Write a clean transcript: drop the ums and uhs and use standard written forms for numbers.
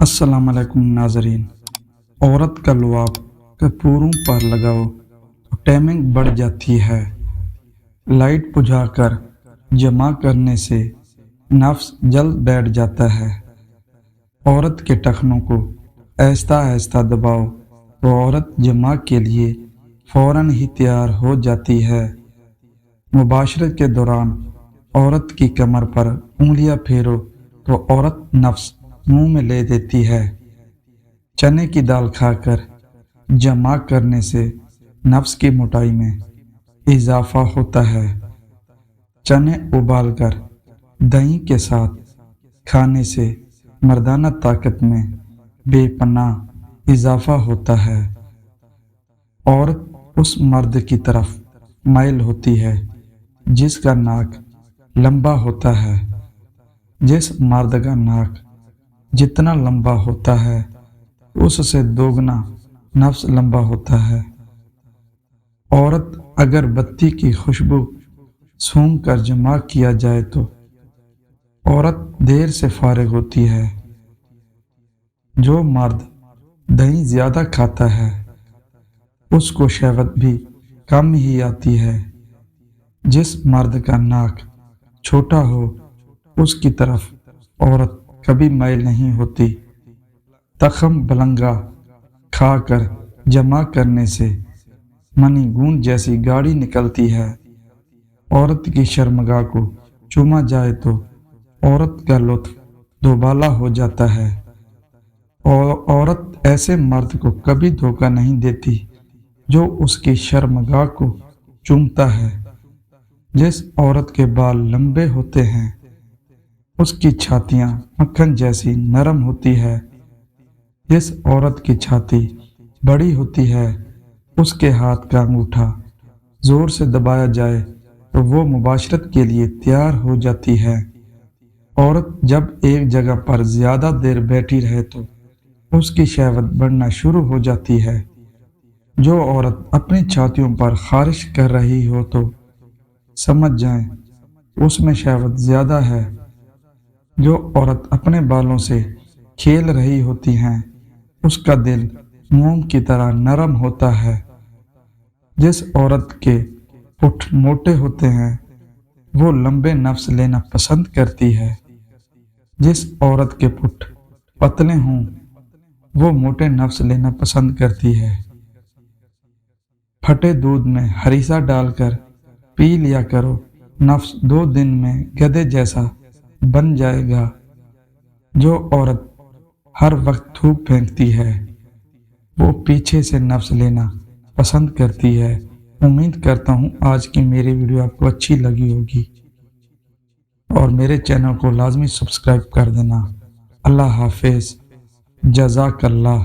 अस्सलाम वालेकुम नाजरीन। औरत का लुआब कपूरों पर लगाओ तो टाइमिंग बढ़ जाती है। लाइट बुझाकर जमा करने से नफ्स जल्द बैठ जाता है। औरत के टखनों को आहिस्ता आहिस्ता दबाओ तो औरत जमा के लिए फौरन ही तैयार हो जाती है। मुबाशरत के दौरान औरत की कमर पर उंगलियां फेरो तो औरत नफ्स मुंह में ले देती है। चने की दाल खाकर जमा करने से नफ्स की मोटाई में इजाफा होता है। चने उबालकर दही के साथ खाने से मर्दाना ताकत में बेपनाह इजाफा होता है। औरत उस मर्द की तरफ माइल होती है जिसका नाक लंबा होता है। जिस मर्द का नाक जितना लंबा होता है उससे दोगुना नफ्स लंबा होता है। औरत अगर बत्ती की खुशबू सूंघ कर जमा किया जाए तो औरत देर से फारिग होती है। जो मर्द दही ज्यादा खाता है उसको शहवत भी कम ही आती है। जिस मर्द का नाक छोटा हो उसकी तरफ औरत कभी माइल नहीं होती। तखम बलंगा खाकर जमा करने से मनी गूंद जैसी गाड़ी निकलती है। औरत की शर्मगाह को चूमा जाए तो औरत का लुत्फ दोबाला हो जाता है। और औरत ऐसे मर्द को कभी धोखा नहीं देती जो उसकी शर्मगाह को चूमता है। जिस औरत के बाल लंबे होते हैं उसकी छातियां मक्खन जैसी नरम होती है। जिस औरत की छाती बड़ी होती है उसके हाथ का अंगूठा जोर से दबाया जाए तो वो मुबाशरत के लिए तैयार हो जाती है। औरत जब एक जगह पर ज्यादा देर बैठी रहे तो उसकी शहवत बढ़ना शुरू हो जाती है। जो औरत अपनी छातियों पर खारिश कर रही हो तो समझ जाएं उसमें शहवत ज्यादा है। जो औरत अपने बालों से खेल रही होती हैं उसका दिल मोम की तरह नरम होता है। जिस औरत के पुठ मोटे होते हैं वो लंबे नफ्स लेना पसंद करती है। जिस औरत के पुठ पतले हों वो मोटे नफ्स लेना पसंद करती है। फटे दूध में हरीसा डालकर पी लिया करो, नफ्स 2 दिन में गधे जैसा बन जाएगा। जो औरत हर वक्त थूक फेंकती है वो पीछे से नफ्स लेना पसंद करती है। उम्मीद करता हूँ आज की मेरी वीडियो आपको अच्छी लगी होगी और मेरे चैनल को लाजमी सब्सक्राइब कर देना। अल्लाह हाफिज, जज़ाकल्लाह।